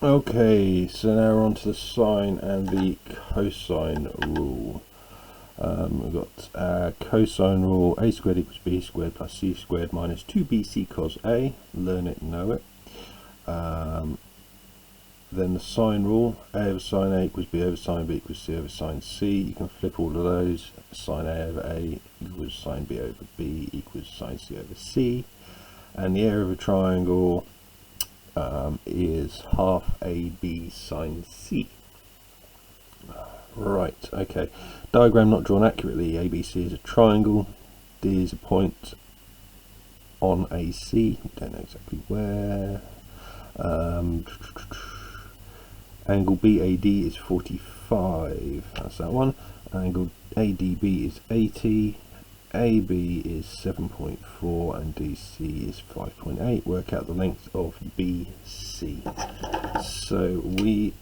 Okay, so now we're on to the sine and the cosine rule. We've got cosine rule: a squared equals b squared plus c squared minus 2bc cos a. Learn it, know it. Then the sine rule: a over sine a equals b over sine b equals c over sine c. You can flip all of those. Sine a over a equals sine b over b equals sine c over c. And the area of a triangle is half AB sine C. Right, okay. Diagram not drawn accurately. ABC is a triangle. D is a point on AC. We don't know exactly where. Angle BAD is 45. That's that one. Angle ADB is 80. AB is 7.4 and DC is 5.8. Work out the length of BC. So we,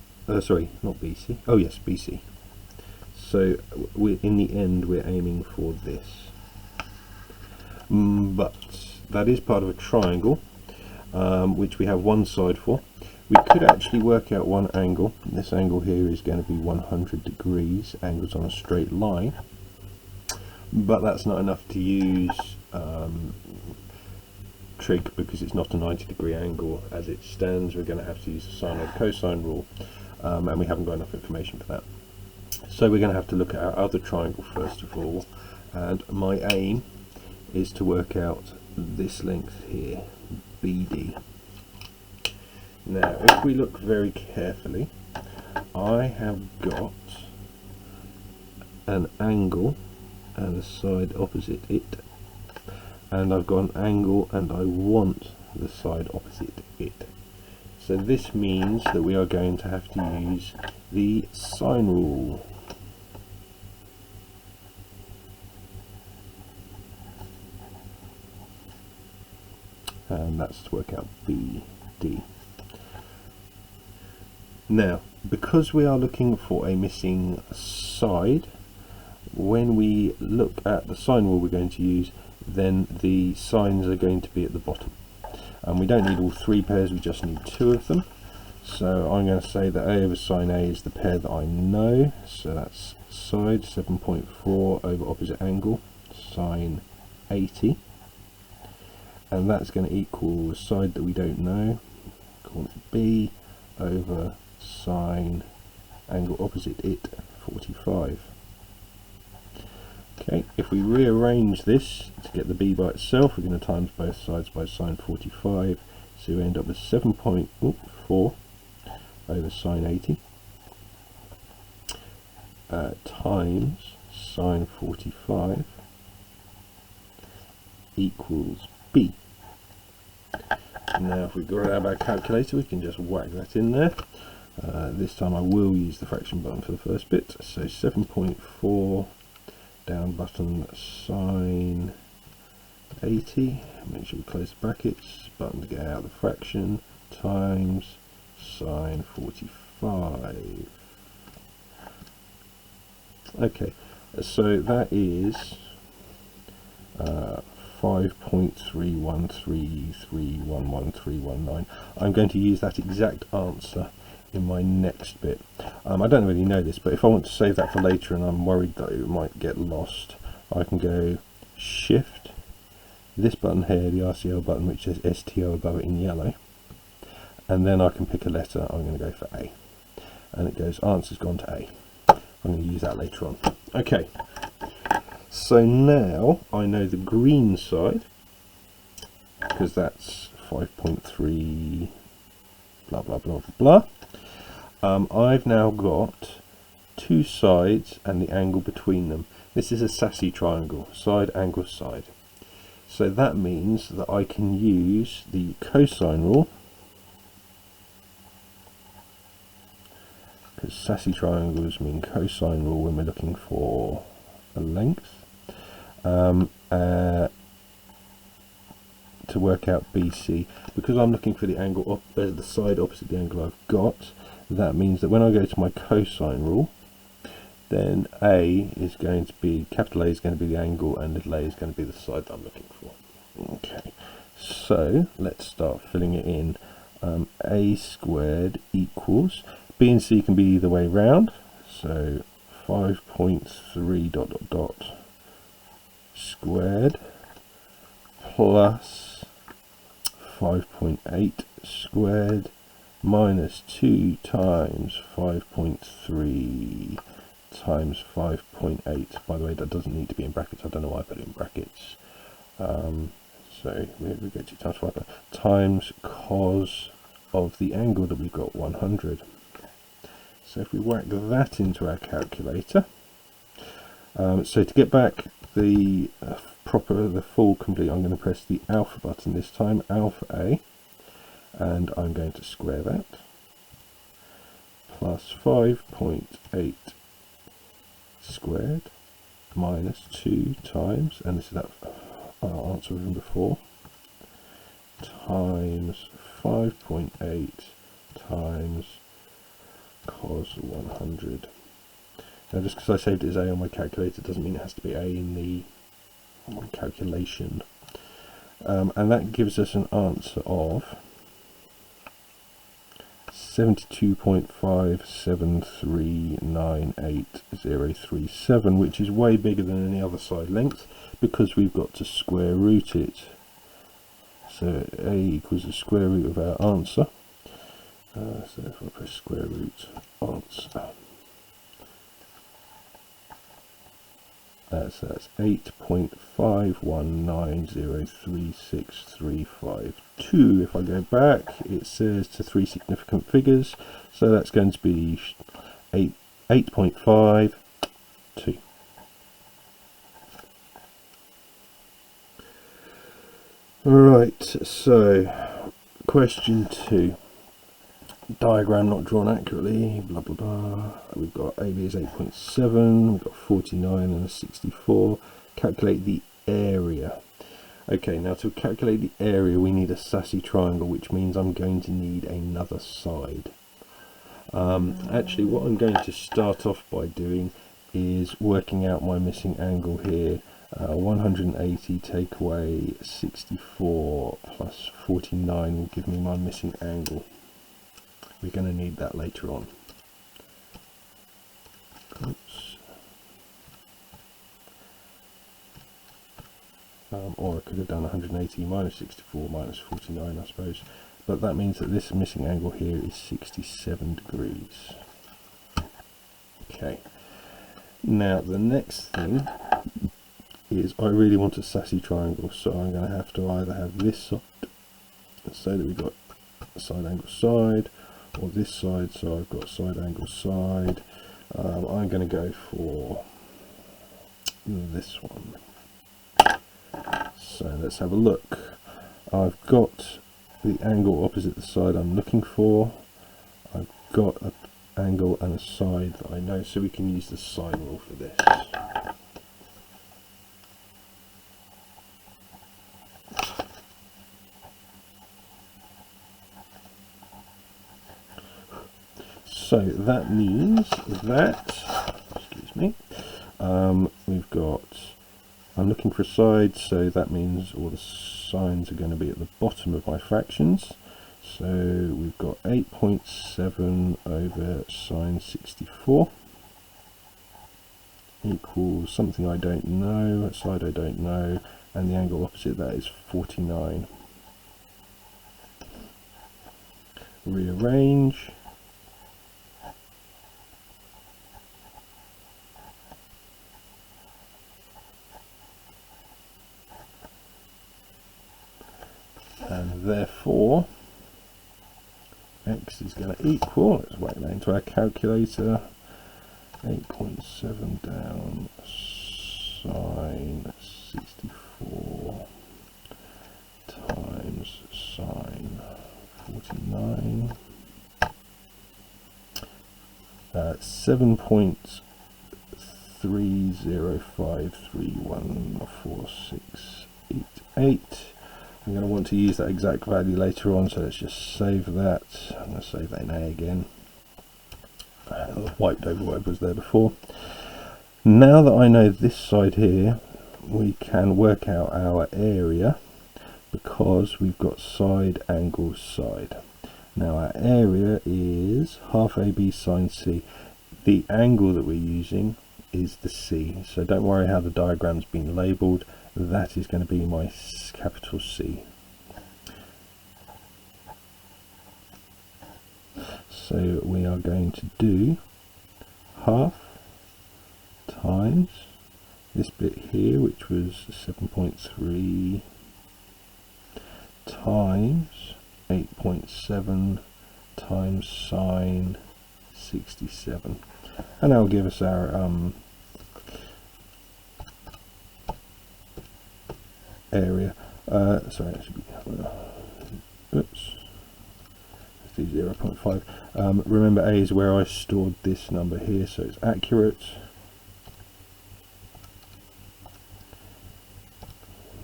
sorry, not BC. Oh yes, BC. So we're in the end we're aiming for this. But that is part of a triangle, which we have one side for. We could actually work out one angle. This angle here is going to be 100 degrees. Angles on a straight line. But that's not enough to use trig, because it's not a 90-degree angle as it stands. We're going to have to use the sine or cosine rule, and we haven't got enough information for that. So we're going to have to look at our other triangle first of all, and my aim is to work out this length here, BD. Now if we look very carefully, I have got an angle and a side opposite it, and I've got an angle and I want the side opposite it. So this means that we are going to have to use the sine rule. And that's to work out BD. Now, because we are looking for a missing side, when we look at the sine rule we're going to use, then the sines are going to be at the bottom. And we don't need all three pairs, we just need two of them. So I'm going to say that a over sine a is the pair that I know. So that's side 7.4 over opposite angle, sine 80. And that's going to equal the side that we don't know, call it b, over sine angle opposite it, 45. Okay, if we rearrange this to get the b by itself, we're going to times both sides by sine 45, so we end up with 7.4 over sine 80 times sine 45 equals b. Now if we grab our calculator, we can just whack that in there. This time I will use the fraction button for the first bit, so 7.4 down button sine 80, make sure we close the brackets, button to get out the fraction, times sine 45. Okay, so that is 5.313311,319. I'm going to use that exact answer in my next bit. I don't really know this, but if I want to save that for later and I'm worried that it might get lost, I can go shift this button here, the RCL button, which says STO above it in yellow, and then I can pick a letter. I'm going to go for A, and it goes answer's gone to A. I'm going to use that later on. Okay, so now I know the green side, because that's 5.3 blah blah blah blah. I've now got two sides and the angle between them. This is a sassy triangle, side angle side. So that means that I can use the cosine rule, because sassy triangles mean cosine rule when we're looking for a length, to work out BC. Because I'm looking for the angle the side opposite the angle I've got, that means that when I go to my cosine rule, then A is going to be, capital A is going to be the angle and little a is going to be the side that I'm looking for. Okay, so let's start filling it in. a squared equals, b and c can be either way round, so 5.3 dot dot dot squared plus 5.8 squared minus 2 times 5.3 times 5.8. By the way, that doesn't need to be in brackets. I don't know why I put it in brackets. So we go 2 times 5 times cos of the angle that we've got, 100. So if we whack that into our calculator, so to get back the full complete, I'm going to press the alpha button this time, alpha A, and I'm going to square that, plus 5.8 squared minus 2 times, and this is that answer from before, times 5.8 times cos 100. Now just because I saved it as A on my calculator doesn't mean it has to be A in the calculation. And that gives us an answer of 72.57398037, which is way bigger than any other side length because we've got to square root it. So A equals the square root of our answer. So if I press square root answer, so that's 8.519036352. If I go back, it says to 3 significant figures, so that's going to be 8.52. Right, so question 2. Diagram not drawn accurately, blah blah blah. We've got AB is 8.7, we've got 49 and a 64. Calculate the area. Okay, now to calculate the area we need a sassy triangle, which means I'm going to need another side. Actually, what I'm going to start off by doing is working out my missing angle here. 180 take away 64 plus 49 will give me my missing angle. We're going to need that later on. Oops. Or I could have done 180 minus 64 minus 49, I suppose. But that means that this missing angle here is 67 degrees. Okay. Now the next thing is I really want a sassy triangle, so I'm going to have to either have this side, so that we've got side angle side, or this side, so I've got side angle side. I'm going to go for this one. So let's have a look. I've got the angle opposite the side I'm looking for. I've got an angle and a side that I know, so we can use the sine rule for this. So that means that, excuse me, we've got, I'm looking for a side, so that means all the signs are going to be at the bottom of my fractions. So we've got 8.7 over sine 64 equals something I don't know, a side I don't know, and the angle opposite that is 49. Rearrange. And therefore x is going to equal, let's whack that into our calculator, 8.7 down sine 64 times sine 49, 7.30531468. I'm going to want to use that exact value later on, so let's just save that. I'm going to save that in A again. I've wiped over what was there before. Now that I know this side here, we can work out our area because we've got side angle side. Now our area is half AB sine C. The angle that we're using is the C, so don't worry how the diagram's been labelled. That is going to be my capital C. So we are going to do half times this bit here, which was 7.3, times 8.7 times sine 67, and that will give us our area. Sorry, that should be oops, let's do 0.5. Remember, A is where I stored this number here, so it's accurate.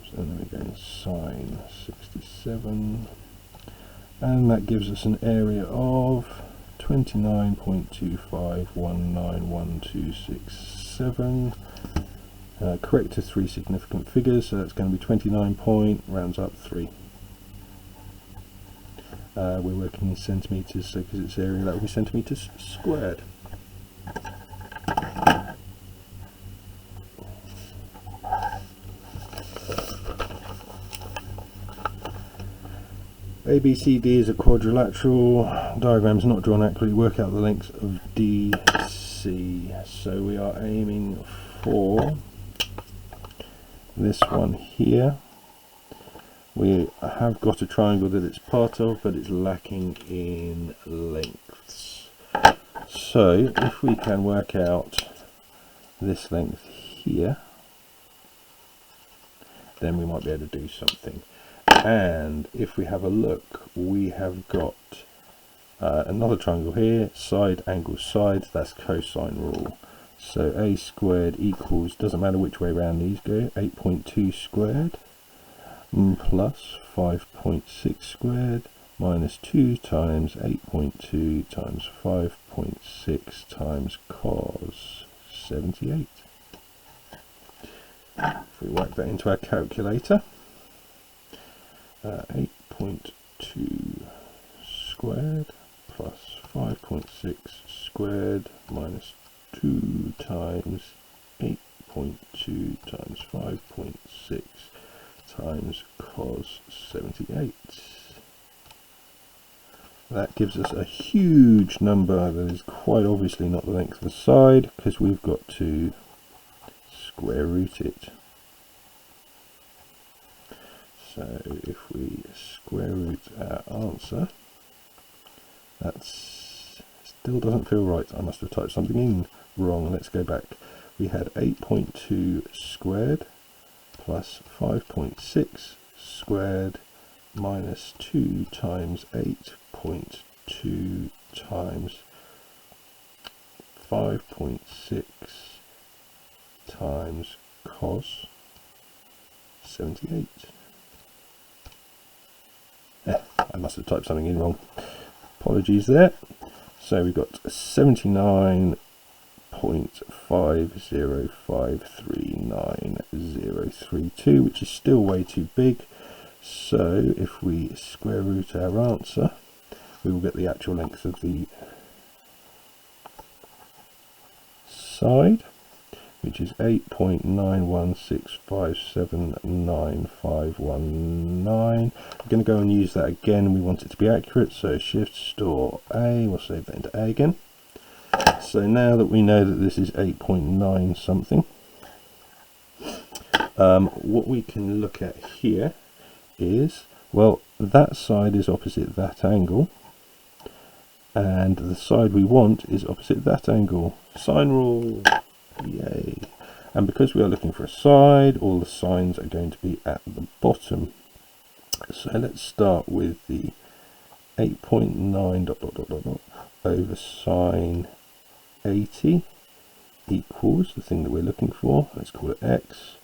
So then we go sine 67, and that gives us an area of 29.25191267. Correct to 3 significant figures, so that's going to be 29 point, rounds up 3. We're working in centimetres, so because it's area, that will be centimetres squared. ABCD is a quadrilateral. Diagram's not drawn accurately. Work out the length of DC. So we are aiming for this one here. We have got a triangle that it's part of, but it's lacking in lengths. So if we can work out this length here, then we might be able to do something. And if we have a look, we have got another triangle here, side angle side, that's cosine rule. So a squared equals, doesn't matter which way around these go, 8.2 squared plus 5.6 squared minus 2 times 8.2 times 5.6 times cos 78. If we work that into our calculator, 8.2 squared plus 5.6 squared minus 2 times 8.2 times 5.6 times cos 78. That gives us a huge number that is quite obviously not the length of the side, because we've got to square root it. So if we square root our answer, that still doesn't feel right. I must have typed something in wrong. Let's go back. We had 8.2 squared plus 5.6 squared minus 2 times 8.2 times 5.6 times cos 78. I must have typed something in wrong. Apologies there. So we've got 79.50539032, which is still way too big. So if we square root our answer, we will get the actual length of the side, which is 8.91657959. We're going to go and use that again. We want it to be accurate, so shift store A, we'll save that into A again. So now that we know that this is 8.9 something, what we can look at here is, well, that side is opposite that angle, and the side we want is opposite that angle. Sine rule, yay! And because we are looking for a side, all the sines are going to be at the bottom. So let's start with the 8.9 ... over sine 80 equals the thing that we're looking for. Let's call it x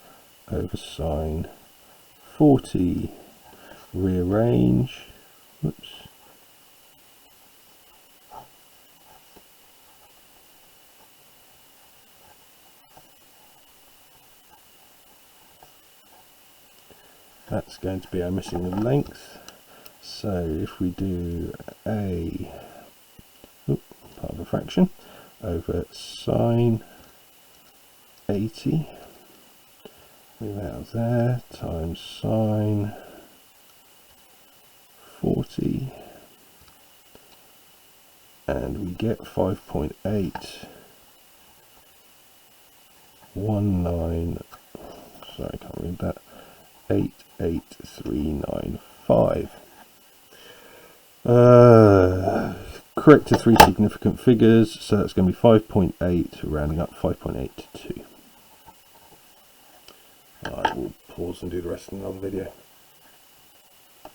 over sine 40. Rearrange. Whoops. That's going to be our missing of length. So if we do a part of a fraction over sine 80, move out of there, times sine 40, and we get 5.819, sorry I can't read that, 88395. Correct to 3 significant figures, so that's going to be 5.8, rounding up 5.8 to 2. I will pause and do the rest in another video.